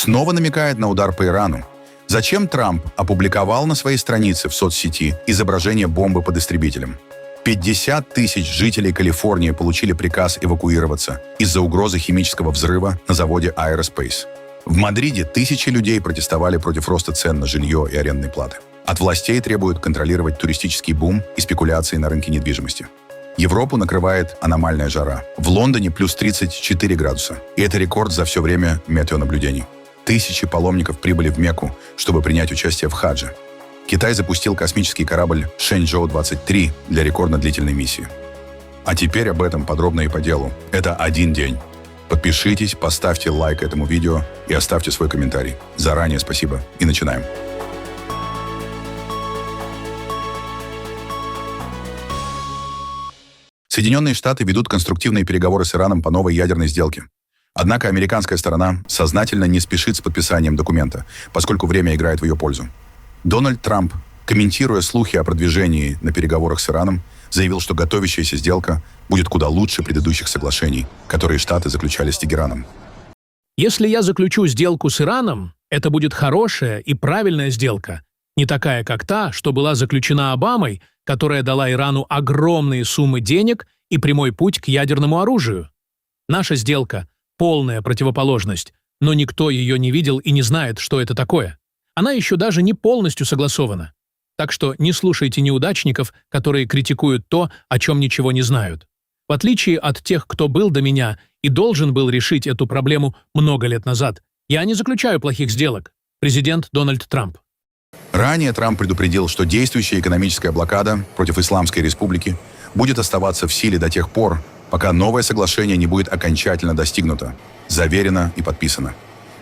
снова намекает на удар по Ирану. Зачем Трамп опубликовал на своей странице в соцсети изображение бомбы под истребителем? 50 тысяч жителей Калифорнии получили приказ эвакуироваться из-за угрозы химического взрыва на заводе Aerospace. В Мадриде тысячи людей протестовали против роста цен на жилье и арендные платы. От властей требуют контролировать туристический бум и спекуляции на рынке недвижимости. Европу накрывает аномальная жара. В Лондоне плюс 34 градуса. И это рекорд за все время метеонаблюдений. Тысячи паломников прибыли в Мекку, чтобы принять участие в хадже. Китай запустил космический корабль Шэньчжоу-23 для рекордно длительной миссии. А теперь об этом подробно и по делу. Это один день. Подпишитесь, поставьте лайк этому видео и оставьте свой комментарий. Заранее спасибо. И начинаем. Соединенные Штаты ведут конструктивные переговоры с Ираном по новой ядерной сделке. Однако американская сторона сознательно не спешит с подписанием документа, поскольку время играет в ее пользу. Дональд Трамп, комментируя слухи о продвижении на переговорах с Ираном, заявил, что готовящаяся сделка будет куда лучше предыдущих соглашений, которые Штаты заключали с Тегераном. Если я заключу сделку с Ираном, это будет хорошая и правильная сделка, не такая, как та, что была заключена Обамой, которая дала Ирану огромные суммы денег и прямой путь к ядерному оружию. Наша сделка – полная противоположность, но никто ее не видел и не знает, что это такое. Она еще даже не полностью согласована. Так что не слушайте неудачников, которые критикуют то, о чем ничего не знают. В отличие от тех, кто был до меня и должен был решить эту проблему много лет назад, я не заключаю плохих сделок. Президент Дональд Трамп. Ранее Трамп предупредил, что действующая экономическая блокада против Исламской Республики будет оставаться в силе до тех пор, пока новое соглашение не будет окончательно достигнуто, заверено и подписано.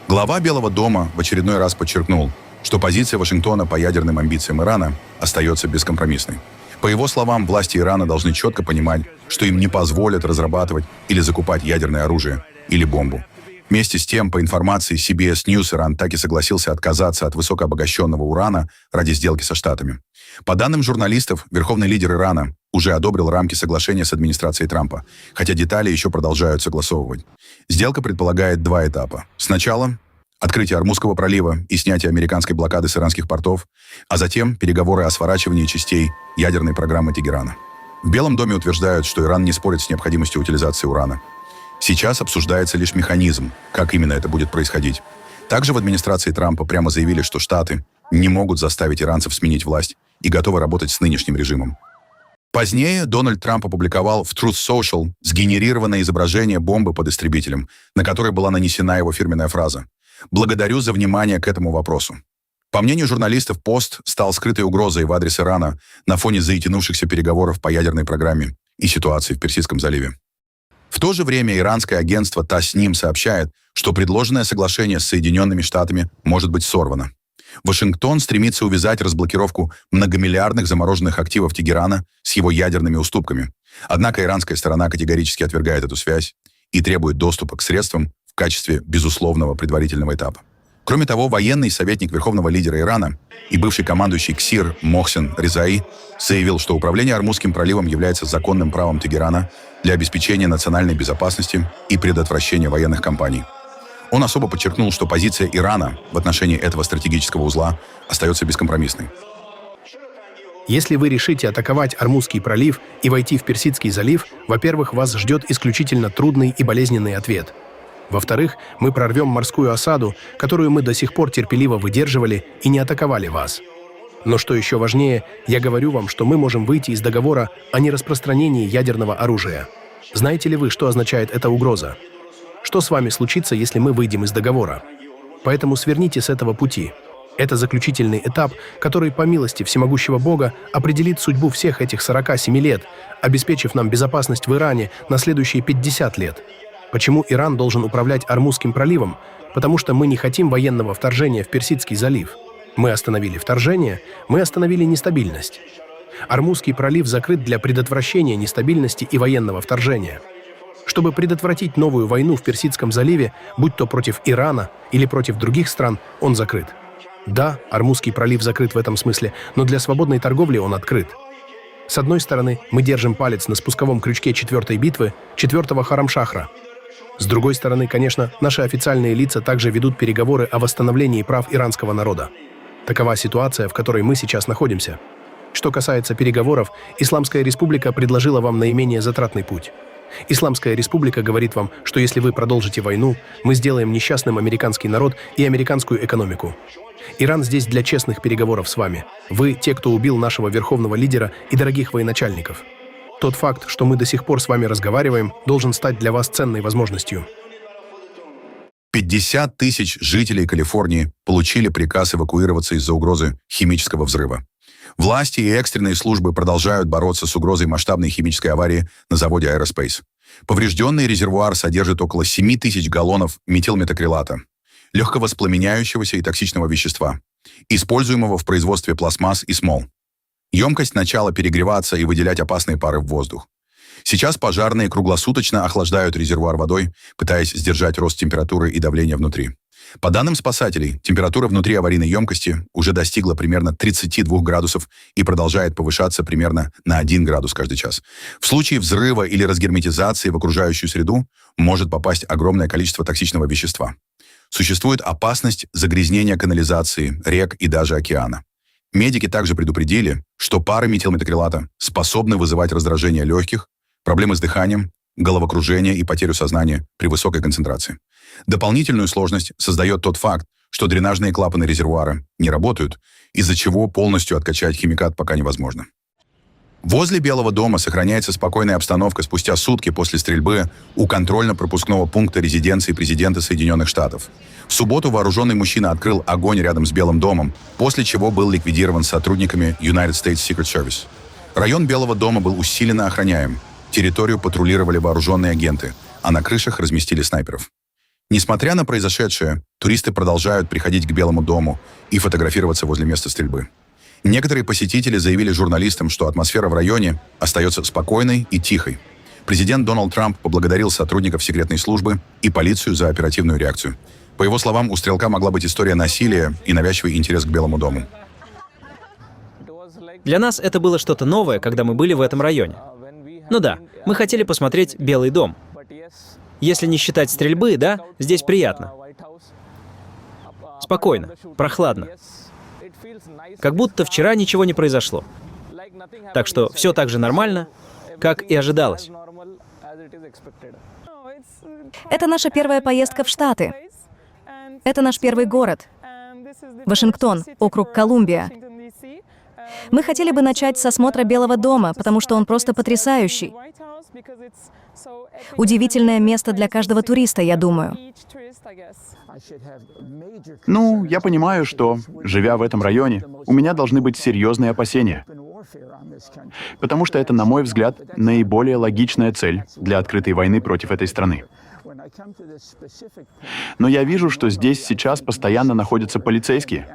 Глава Белого дома в очередной раз подчеркнул, что позиция Вашингтона по ядерным амбициям Ирана остается бескомпромиссной. По его словам, власти Ирана должны четко понимать, что им не позволят разрабатывать или закупать ядерное оружие или бомбу. Вместе с тем, по информации CBS News, Иран так и согласился отказаться от высокообогащенного урана ради сделки со Штатами. По данным журналистов, верховный лидер Ирана уже одобрил рамки соглашения с администрацией Трампа, хотя детали еще продолжают согласовывать. Сделка предполагает два этапа. Сначала открытие Ормузского пролива и снятие американской блокады с иранских портов, а затем переговоры о сворачивании частей ядерной программы Тегерана. В Белом доме утверждают, что Иран не спорит с необходимостью утилизации урана. Сейчас обсуждается лишь механизм, как именно это будет происходить. Также в администрации Трампа прямо заявили, что Штаты не могут заставить иранцев сменить власть и готовы работать с нынешним режимом. Позднее Дональд Трамп опубликовал в Truth Social сгенерированное изображение бомбы под истребителем, на которой была нанесена его фирменная фраза «Благодарю за внимание к этому вопросу». По мнению журналистов, пост стал скрытой угрозой в адрес Ирана на фоне затянувшихся переговоров по ядерной программе и ситуации в Персидском заливе. В то же время иранское агентство Тасним сообщает, что предложенное соглашение с Соединенными Штатами может быть сорвано. Вашингтон стремится увязать разблокировку многомиллиардных замороженных активов Тегерана с его ядерными уступками. Однако иранская сторона категорически отвергает эту связь и требует доступа к средствам в качестве безусловного предварительного этапа. Кроме того, военный советник верховного лидера Ирана и бывший командующий КСИР Мохсен Резаи заявил, что управление Ормузским проливом является законным правом Тегерана для обеспечения национальной безопасности и предотвращения военных кампаний. Он особо подчеркнул, что позиция Ирана в отношении этого стратегического узла остается бескомпромиссной. Если вы решите атаковать Ормузский пролив и войти в Персидский залив, во-первых, вас ждет исключительно трудный и болезненный ответ. Во-вторых, мы прорвем морскую осаду, которую мы до сих пор терпеливо выдерживали и не атаковали вас. Но что еще важнее, я говорю вам, что мы можем выйти из договора о нераспространении ядерного оружия. Знаете ли вы, что означает эта угроза? Что с вами случится, если мы выйдем из договора? Поэтому сверните с этого пути. Это заключительный этап, который, по милости всемогущего Бога, определит судьбу всех этих 47 лет, обеспечив нам безопасность в Иране на следующие 50 лет. Почему Иран должен управлять Ормузским проливом? Потому что мы не хотим военного вторжения в Персидский залив. Мы остановили вторжение, мы остановили нестабильность. Ормузский пролив закрыт для предотвращения нестабильности и военного вторжения. Чтобы предотвратить новую войну в Персидском заливе, будь то против Ирана или против других стран, он закрыт. Да, Ормузский пролив закрыт в этом смысле, но для свободной торговли он открыт. С одной стороны, мы держим палец на спусковом крючке 4-й битвы, 4-го Харамшахра. С другой стороны, конечно, наши официальные лица также ведут переговоры о восстановлении прав иранского народа. Такова ситуация, в которой мы сейчас находимся. Что касается переговоров, Исламская республика предложила вам наименее затратный путь. Исламская республика говорит вам, что если вы продолжите войну, мы сделаем несчастным американский народ и американскую экономику. Иран здесь для честных переговоров с вами. Вы те, кто убил нашего верховного лидера и дорогих военачальников. Тот факт, что мы до сих пор с вами разговариваем, должен стать для вас ценной возможностью. 50 тысяч жителей Калифорнии получили приказ эвакуироваться из-за угрозы химического взрыва. Власти и экстренные службы продолжают бороться с угрозой масштабной химической аварии на заводе Aerospace. Поврежденный резервуар содержит около 7 тысяч галлонов метилметакрилата, легковоспламеняющегося и токсичного вещества, используемого в производстве пластмасс и смол. Емкость начала перегреваться и выделять опасные пары в воздух. Сейчас пожарные круглосуточно охлаждают резервуар водой, пытаясь сдержать рост температуры и давления внутри. По данным спасателей, температура внутри аварийной емкости уже достигла примерно 32 градусов и продолжает повышаться примерно на 1 градус каждый час. В случае взрыва или разгерметизации в окружающую среду может попасть огромное количество токсичного вещества. Существует опасность загрязнения канализации, рек и даже океана. Медики также предупредили, что пары метилметакрилата способны вызывать раздражение легких, проблемы с дыханием, головокружение и потерю сознания при высокой концентрации. Дополнительную сложность создает тот факт, что дренажные клапаны резервуара не работают, из-за чего полностью откачать химикат пока невозможно. Возле Белого дома сохраняется спокойная обстановка спустя сутки после стрельбы у контрольно-пропускного пункта резиденции президента Соединенных Штатов. В субботу вооруженный мужчина открыл огонь рядом с Белым домом, после чего был ликвидирован сотрудниками United States Secret Service. Район Белого дома был усиленно охраняем. Территорию патрулировали вооруженные агенты, а на крышах разместили снайперов. Несмотря на произошедшее, туристы продолжают приходить к Белому дому и фотографироваться возле места стрельбы. Некоторые посетители заявили журналистам, что атмосфера в районе остается спокойной и тихой. Президент Дональд Трамп поблагодарил сотрудников секретной службы и полицию за оперативную реакцию. По его словам, у стрелка могла быть история насилия и навязчивый интерес к Белому дому. Для нас это было что-то новое, когда мы были в этом районе. Ну да, мы хотели посмотреть Белый дом. Если не считать стрельбы, да, здесь приятно. Спокойно, прохладно. Как будто вчера ничего не произошло. Так что все так же нормально, как и ожидалось. Это наша первая поездка в Штаты. Это наш первый город. Вашингтон, округ Колумбия. Мы хотели бы начать с осмотра Белого дома, потому что он просто потрясающий. Удивительное место для каждого туриста, я думаю. Ну, я понимаю, что, живя в этом районе, у меня должны быть серьезные опасения. Потому что это, на мой взгляд, наиболее логичная цель для открытой войны против этой страны. Но я вижу, что здесь сейчас постоянно находятся полицейские,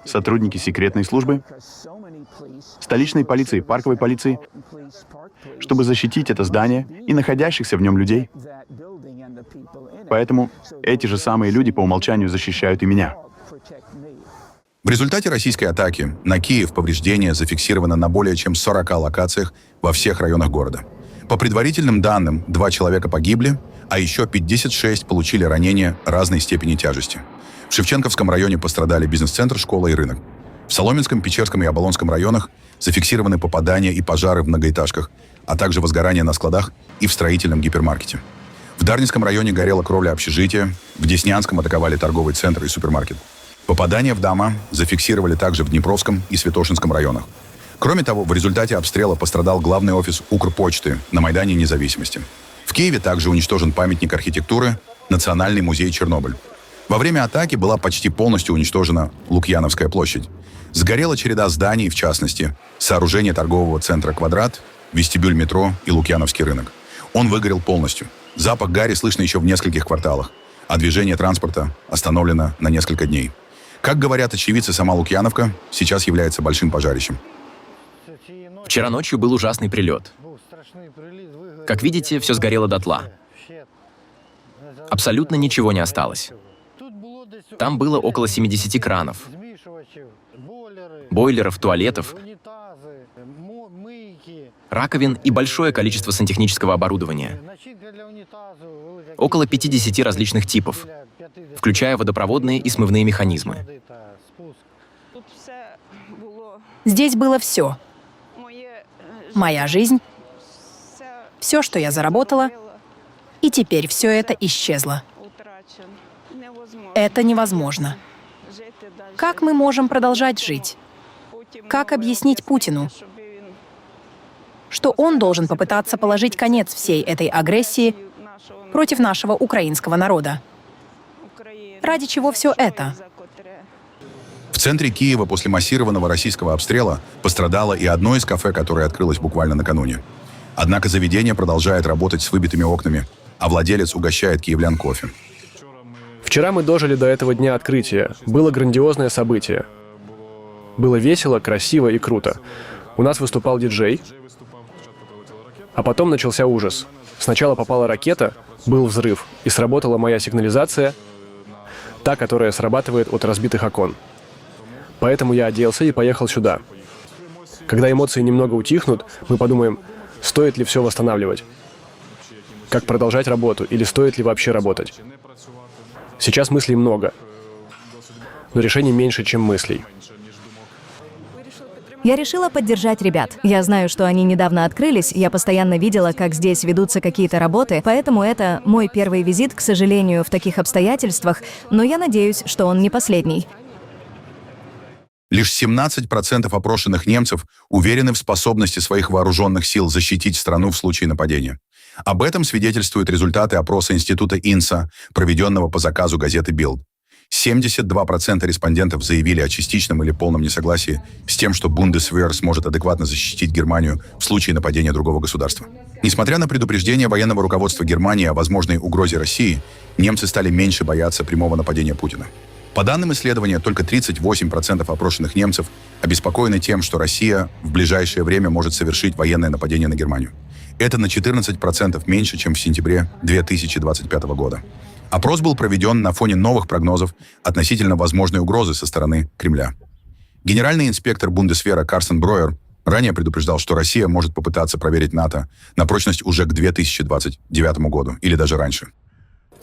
сотрудники секретной службы, столичной полиции, парковой полиции, чтобы защитить это здание и находящихся в нем людей. Поэтому эти же самые люди по умолчанию защищают и меня. В результате российской атаки на Киев повреждения зафиксировано на более чем 40 локациях во всех районах города. По предварительным данным, 2 человека погибли, а еще 56 получили ранения разной степени тяжести. В Шевченковском районе пострадали бизнес-центр, школа и рынок. В Соломенском, Печерском и Оболонском районах зафиксированы попадания и пожары в многоэтажках, а также возгорания на складах и в строительном гипермаркете. В Дарницком районе горела кровля общежития, в Деснянском атаковали торговый центр и супермаркет. Попадания в дома зафиксировали также в Днепровском и Святошинском районах. Кроме того, в результате обстрела пострадал главный офис Укрпочты на Майдане Независимости. В Киеве также уничтожен памятник архитектуры Национальный музей Чернобыль. Во время атаки была почти полностью уничтожена Лукьяновская площадь. Сгорела череда зданий, в частности, сооружение торгового центра «Квадрат», вестибюль метро и Лукьяновский рынок. Он выгорел полностью. Запах гари слышно еще в нескольких кварталах, а движение транспорта остановлено на несколько дней. Как говорят очевидцы, сама Лукьяновка сейчас является большим пожарищем. Вчера ночью был ужасный прилет. Как видите, все сгорело дотла. Абсолютно ничего не осталось. Там было около 70 кранов, бойлеров, туалетов. раковин и большое количество сантехнического оборудования. Около 50 различных типов, включая водопроводные и смывные механизмы. Здесь было все. Моя жизнь, все, что я заработала, и теперь все это исчезло. Это невозможно. Как мы можем продолжать жить? Как объяснить Путину, что он должен попытаться положить конец всей этой агрессии против нашего украинского народа? Ради чего все это? В центре Киева после массированного российского обстрела пострадало и одно из кафе, которое открылось буквально накануне. Однако заведение продолжает работать с выбитыми окнами, а владелец угощает киевлян кофе. Вчера мы дожили до этого дня открытия. Было грандиозное событие. Было весело, красиво и круто. У нас выступал диджей, а потом начался ужас. Сначала попала ракета, был взрыв, и сработала моя сигнализация, та, которая срабатывает от разбитых окон. Поэтому я оделся и поехал сюда. Когда эмоции немного утихнут, мы подумаем, стоит ли все восстанавливать, как продолжать работу или стоит ли вообще работать. Сейчас мыслей много, но решений меньше, чем мыслей. Я решила поддержать ребят. Я знаю, что они недавно открылись, я постоянно видела, как здесь ведутся какие-то работы, поэтому это мой первый визит, к сожалению, в таких обстоятельствах, но я надеюсь, что он не последний. Лишь 17% опрошенных немцев уверены в способности своих вооруженных сил защитить страну в случае нападения. Об этом свидетельствуют результаты опроса Института Инса, проведенного по заказу газеты «Билд». 72% респондентов заявили о частичном или полном несогласии с тем, что Бундесвер сможет адекватно защитить Германию в случае нападения другого государства. Несмотря на предупреждение военного руководства Германии о возможной угрозе России, немцы стали меньше бояться прямого нападения Путина. По данным исследования, только 38% опрошенных немцев обеспокоены тем, что Россия в ближайшее время может совершить военное нападение на Германию. Это на 14% меньше, чем в сентябре 2025 года. Опрос был проведен на фоне новых прогнозов относительно возможной угрозы со стороны Кремля. Генеральный инспектор Бундесвера Карстен Броер ранее предупреждал, что Россия может попытаться проверить НАТО на прочность уже к 2029 году или даже раньше.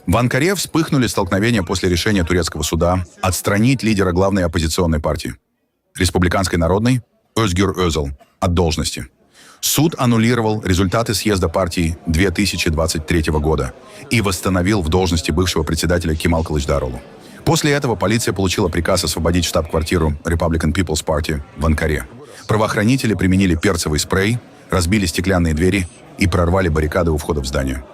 В Анкаре вспыхнули столкновения после решения турецкого суда отстранить лидера главной оппозиционной партии, республиканской народной, Özgür Özel, от должности. Суд аннулировал результаты съезда партии 2023 года и восстановил в должности бывшего председателя Кемал Кылычдароглу. После этого полиция получила приказ освободить штаб-квартиру Republican People's Party в Анкаре. Правоохранители применили перцевый спрей, разбили стеклянные двери и прорвали баррикады у входа в здание.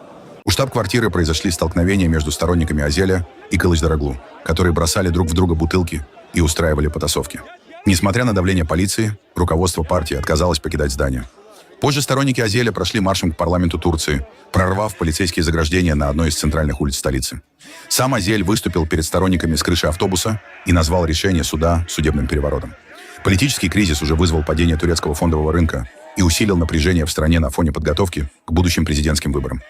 У штаб-квартиры произошли столкновения между сторонниками Азеля и Кылычдароглу, которые бросали друг в друга бутылки и устраивали потасовки. Несмотря на давление полиции, руководство партии отказалось покидать здание. Позже сторонники Азеля прошли маршем к парламенту Турции, прорвав полицейские заграждения на одной из центральных улиц столицы. Сам Азель выступил перед сторонниками с крыши автобуса и назвал решение суда судебным переворотом. Политический кризис уже вызвал падение турецкого фондового рынка и усилил напряжение в стране на фоне подготовки к будущим президентским выборам.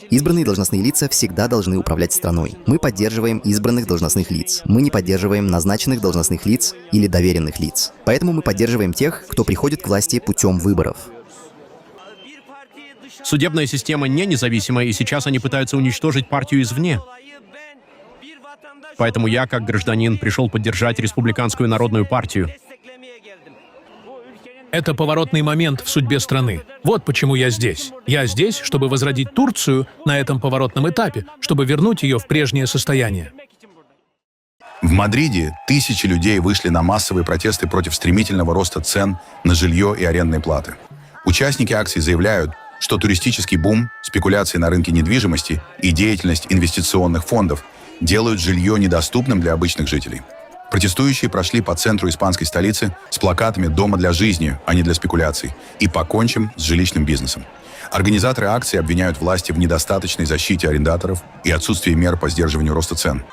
Избранные должностные лица всегда должны управлять страной. Мы поддерживаем избранных должностных лиц. Мы не поддерживаем назначенных должностных лиц или доверенных лиц. Поэтому мы поддерживаем тех, кто приходит к власти путем выборов. Судебная система не независимая, и сейчас они пытаются уничтожить партию извне. Поэтому я, как гражданин, пришел поддержать Республиканскую народную партию. Это поворотный момент в судьбе страны. Вот почему я здесь. Я здесь, чтобы возродить Турцию на этом поворотном этапе, чтобы вернуть ее в прежнее состояние. В Мадриде тысячи людей вышли на массовые протесты против стремительного роста цен на жилье и арендные платы. Участники акций заявляют, что туристический бум, спекуляции на рынке недвижимости и деятельность инвестиционных фондов делают жилье недоступным для обычных жителей. Протестующие прошли по центру испанской столицы с плакатами «Дома для жизни, а не для спекуляций» и «Покончим с жилищным бизнесом». Организаторы акции обвиняют власти в недостаточной защите арендаторов и отсутствии мер по сдерживанию роста цен.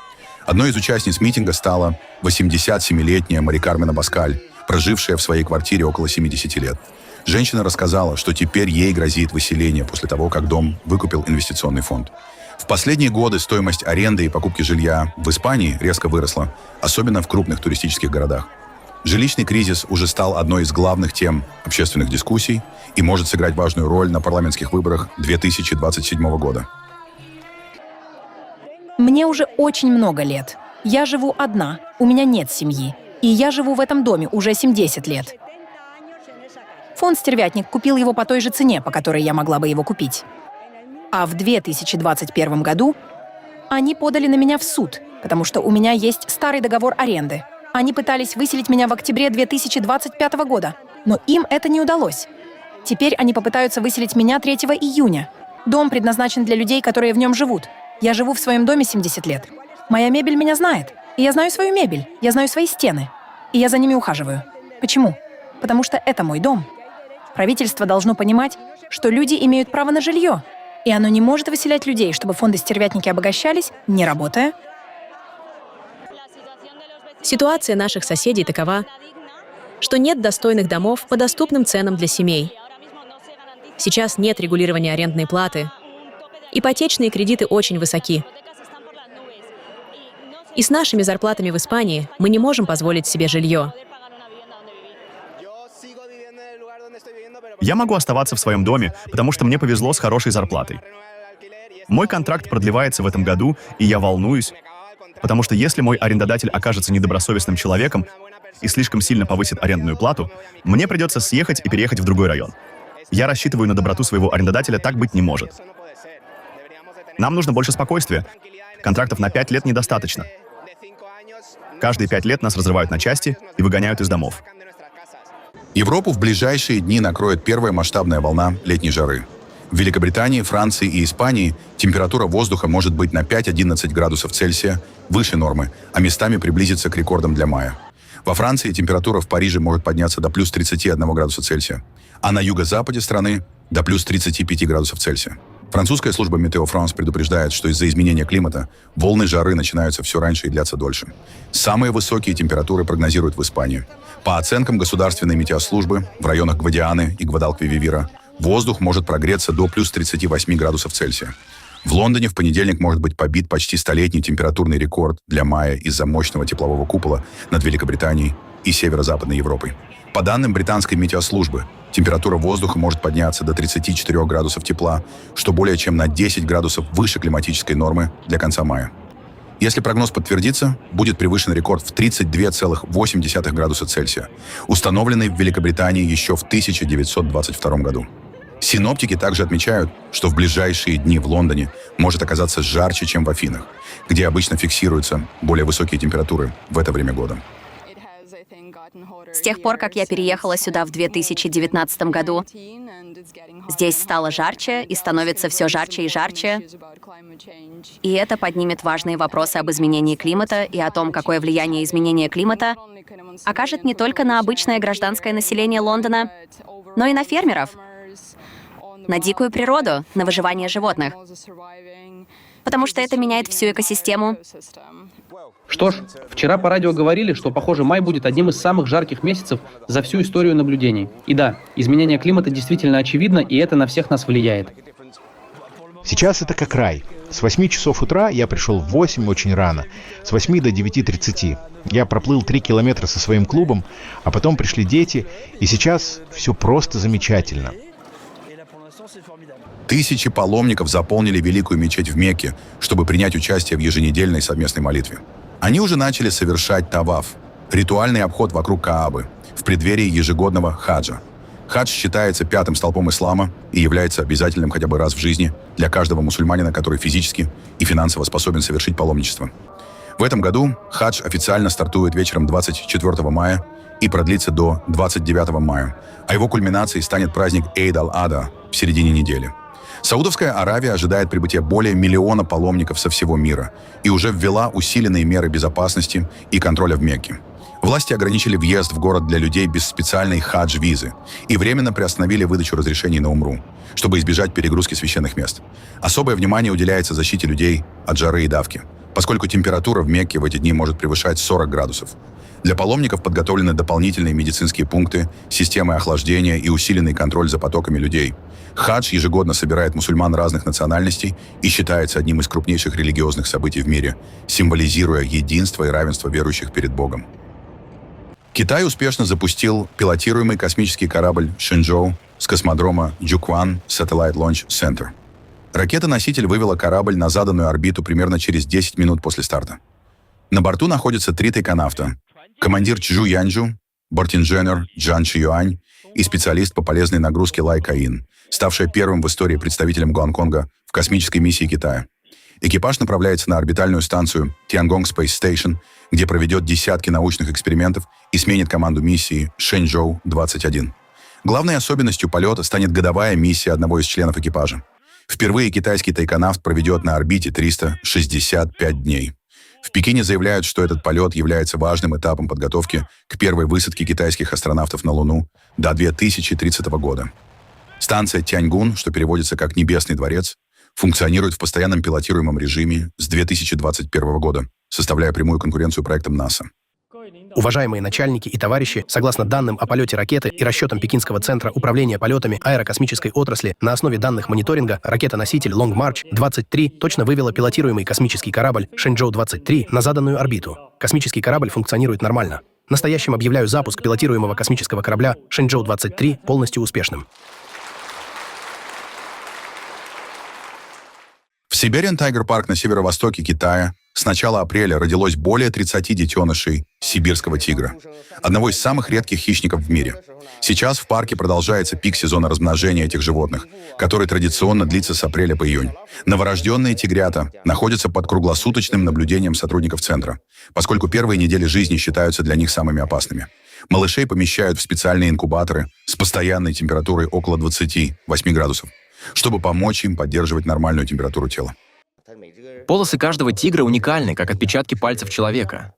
Одной из участниц митинга стала 87-летняя Мари Кармен Абаскаль, прожившая в своей квартире около 70 лет. Женщина рассказала, что теперь ей грозит выселение после того, как дом выкупил инвестиционный фонд. В последние годы стоимость аренды и покупки жилья в Испании резко выросла, особенно в крупных туристических городах. Жилищный кризис уже стал одной из главных тем общественных дискуссий и может сыграть важную роль на парламентских выборах 2027 года. Мне уже очень много лет. Я живу одна, у меня нет семьи. И я живу в этом доме уже 70 лет. Фонд «Стервятник» купил его по той же цене, по которой я могла бы его купить. А в 2021 году они подали на меня в суд, потому что у меня есть старый договор аренды. Они пытались выселить меня в октябре 2025 года, но им это не удалось. Теперь они попытаются выселить меня 3 июня. Дом предназначен для людей, которые в нем живут. Я живу в своем доме 70 лет. Моя мебель меня знает. И я знаю свою мебель, я знаю свои стены. И я за ними ухаживаю. Почему? Потому что это мой дом. Правительство должно понимать, что люди имеют право на жилье. И оно не может выселять людей, чтобы фонды «Стервятники» обогащались, не работая. Ситуация наших соседей такова, что нет достойных домов по доступным ценам для семей. Сейчас нет регулирования арендной платы. Ипотечные кредиты очень высоки. И с нашими зарплатами в Испании мы не можем позволить себе жилье. Я могу оставаться в своем доме, потому что мне повезло с хорошей зарплатой. Мой контракт продлевается в этом году, и я волнуюсь, потому что если мой арендодатель окажется недобросовестным человеком и слишком сильно повысит арендную плату, мне придется съехать и переехать в другой район. Я рассчитываю на доброту своего арендодателя, так быть не может. Нам нужно больше спокойствия. Контрактов на 5 лет недостаточно. Каждые 5 лет нас разрывают на части и выгоняют из домов. Европу в ближайшие дни накроет первая масштабная волна летней жары. В Великобритании, Франции и Испании температура воздуха может быть на 5-11 градусов Цельсия выше нормы, а местами приблизиться к рекордам для мая. Во Франции температура в Париже может подняться до плюс 31 градуса Цельсия, а на юго-западе страны до плюс 35 градусов Цельсия. Французская служба Метео Франс предупреждает, что из-за изменения климата волны жары начинаются все раньше и длятся дольше. Самые высокие температуры прогнозируют в Испании. По оценкам государственной метеослужбы, в районах Гвадианы и Гвадалквививира воздух может прогреться до плюс 38 градусов Цельсия. В Лондоне в понедельник может быть побит почти столетний температурный рекорд для мая из-за мощного теплового купола над Великобританией и северо-западной Европой. По данным британской метеослужбы, температура воздуха может подняться до 34 градусов тепла, что более чем на 10 градусов выше климатической нормы для конца мая. Если прогноз подтвердится, будет превышен рекорд в 32,8 градуса Цельсия, установленный в Великобритании еще в 1922 году. Синоптики также отмечают, что в ближайшие дни в Лондоне может оказаться жарче, чем в Афинах, где обычно фиксируются более высокие температуры в это время года. С тех пор, как я переехала сюда в 2019 году, здесь стало жарче и становится все жарче и жарче. И это поднимет важные вопросы об изменении климата и о том, какое влияние изменение климата окажет не только на обычное гражданское население Лондона, но и на фермеров, на дикую природу, на выживание животных. Потому что это меняет всю экосистему. Что ж, вчера по радио говорили, что, похоже, май будет одним из самых жарких месяцев за всю историю наблюдений. И да, изменение климата действительно очевидно, и это на всех нас влияет. Сейчас это как рай. С 8 часов утра я пришел в 8 очень рано, с 8 до 9:30. Я проплыл 3 километра со своим клубом, а потом пришли дети, и сейчас все просто замечательно. Тысячи паломников заполнили Великую мечеть в Мекке, чтобы принять участие в еженедельной совместной молитве. Они уже начали совершать таваф, ритуальный обход вокруг Каабы, в преддверии ежегодного хаджа. Хадж считается 5-м столпом ислама и является обязательным хотя бы раз в жизни для каждого мусульманина, который физически и финансово способен совершить паломничество. В этом году хадж официально стартует вечером 24 мая и продлится до 29 мая, а его кульминацией станет праздник Эйд-аль-Ада в середине недели. Саудовская Аравия ожидает прибытия более 1 миллиона паломников со всего мира и уже ввела усиленные меры безопасности и контроля в Мекке. Власти ограничили въезд в город для людей без специальной хадж-визы и временно приостановили выдачу разрешений на умру, чтобы избежать перегрузки священных мест. Особое внимание уделяется защите людей от жары и давки, поскольку температура в Мекке в эти дни может превышать 40 градусов. Для паломников подготовлены дополнительные медицинские пункты, системы охлаждения и усиленный контроль за потоками людей. Хадж ежегодно собирает мусульман разных национальностей и считается одним из крупнейших религиозных событий в мире, символизируя единство и равенство верующих перед Богом. Китай успешно запустил пилотируемый космический корабль «Шэньчжоу» с космодрома Jiuquan Satellite Launch Center. Ракета-носитель вывела корабль на заданную орбиту примерно через 10 минут после старта. На борту находятся 3 тайконавта: командир Чжу Янджу, бортинженер Джан Шиюань и специалист по полезной нагрузке Лай Каин, ставшая первым в истории представителем Гонконга в космической миссии Китая. Экипаж направляется на орбитальную станцию Tiangong Space Station, где проведет десятки научных экспериментов и сменит команду миссии Шэньчжоу-21. Главной особенностью полета станет годовая миссия одного из членов экипажа. Впервые китайский тайконавт проведет на орбите 365 дней. В Пекине заявляют, что этот полет является важным этапом подготовки к первой высадке китайских астронавтов на Луну до 2030 года. Станция Тяньгун, что переводится как «Небесный дворец», функционирует в постоянном пилотируемом режиме с 2021 года, составляя прямую конкуренцию проектам НАСА. Уважаемые начальники и товарищи, согласно данным о полете ракеты и расчетам Пекинского центра управления полетами аэрокосмической отрасли, на основе данных мониторинга ракета-носитель Long March 23 точно вывела пилотируемый космический корабль Шэньчжоу-23 на заданную орбиту. Космический корабль функционирует нормально. Настоящим объявляю запуск пилотируемого космического корабля Шэньчжоу-23 полностью успешным. В Siberian Tiger Park на северо-востоке Китая с начала апреля родилось более 30 детенышей сибирского тигра, одного из самых редких хищников в мире. Сейчас в парке продолжается пик сезона размножения этих животных, который традиционно длится с апреля по июнь. Новорожденные тигрята находятся под круглосуточным наблюдением сотрудников центра, поскольку первые недели жизни считаются для них самыми опасными. Малышей помещают в специальные инкубаторы с постоянной температурой около 28 градусов, чтобы помочь им поддерживать нормальную температуру тела. Полосы каждого тигра уникальны, как отпечатки пальцев человека.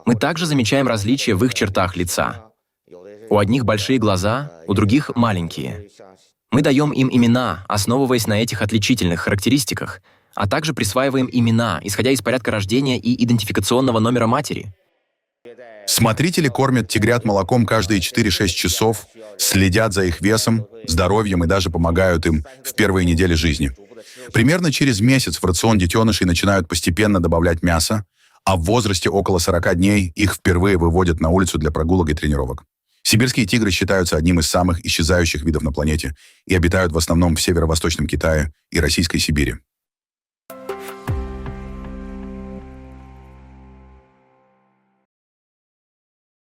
Мы также замечаем различия в их чертах лица. У одних большие глаза, у других маленькие. Мы даем им имена, основываясь на этих отличительных характеристиках, а также присваиваем имена, исходя из порядка рождения и идентификационного номера матери. Смотрители кормят тигрят молоком каждые 4-6 часов, следят за их весом, здоровьем и даже помогают им в первые недели жизни. Примерно через месяц в рацион детенышей начинают постепенно добавлять мясо, а в возрасте около 40 дней их впервые выводят на улицу для прогулок и тренировок. Сибирские тигры считаются одним из самых исчезающих видов на планете и обитают в основном в северо-восточном Китае и Российской Сибири.